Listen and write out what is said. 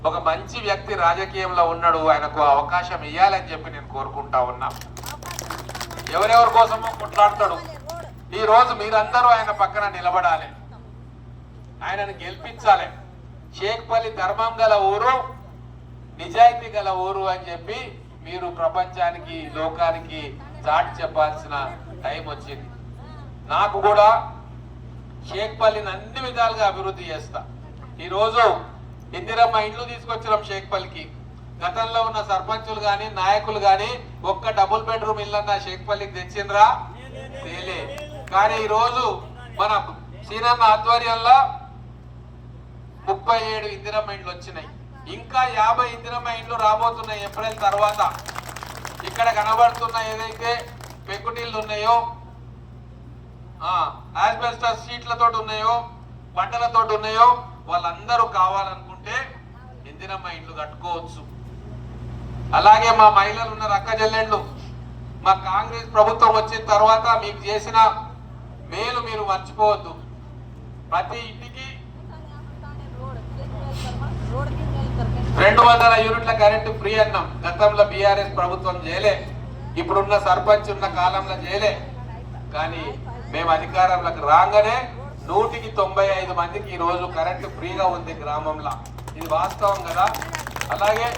ఒక మంచి వ్యక్తి రాజకీయంలో ఉన్నాడు, ఆయనకు అవకాశం ఇవ్వాలని చెప్పి నేను కోరుకుంటా ఉన్నా. ఎవరెవరి కోసమో కొట్లాడతాడు. ఈ రోజు మీరందరూ ఆయన పక్కన నిలబడాలి, ఆయనను గెలిపించాలి. షేక్పల్లి ధర్మం గల ఊరు, నిజాయితీ గల ఊరు అని చెప్పి మీరు ప్రపంచానికి లోకానికి చాటి చెప్పాల్సిన టైం వచ్చింది. నాకు కూడా షేక్పల్లిని అన్ని విధాలుగా అభివృద్ధి చేస్తా. ఈరోజు ఇందిరమ్మ ఇండ్లు తీసుకొచ్చినాం షేక్పల్లికి. గతంలో ఉన్న సర్పంచులు కానీ నాయకులు కానీ ఒక్క డబుల్ బెడ్రూమ్ ఇల్లన్నా షేక్పల్లికి తెచ్చిండ్రా? తేలే. కానీ ఈరోజు మన సీనన్న ఆధ్వర్యంలో 37 ఇందిరమ్మ ఇండ్లు వచ్చినాయి. ఇంకా 50 ఇందిరమ్మ ఇండ్లు రాబోతున్నాయి ఏప్రిల్ తర్వాత. ఇక్కడ కనబడుతున్న ఏదైతే పెంకుటిల్లు ఉన్నాయో, ఆస్బెస్టాస్ షీట్లతో ఉన్నాయో, బండలతో ఉన్నాయో, వాళ్ళందరూ కావాలనుకుంటే ఇందిరమ్మ ఇండ్లు కట్టుకోవచ్చు. అలాగే మా మహిళలు ఉన్నారు, అక్క చెల్లెళ్ళు. మా కాంగ్రెస్ ప్రభుత్వం వచ్చిన తర్వాత మీకు చేసిన మేలు మీరు మర్చిపోవద్దు. ప్రతి ఇంటికి 200 యూనిట్ల కరెంటు ఫ్రీ అన్నాం. గతంలో బీఆర్ఎస్ ప్రభుత్వం చేయలే, ఇప్పుడున్న సర్పంచ్ ఉన్న కాలంలో చేయలే. కానీ మేము అధికారంలోకి రాగానే 195 మందికి ఈ రోజు కరెంటు ఫ్రీగా ఉంది గ్రామంలో. ఇది వాస్తవం కదా. అలాగే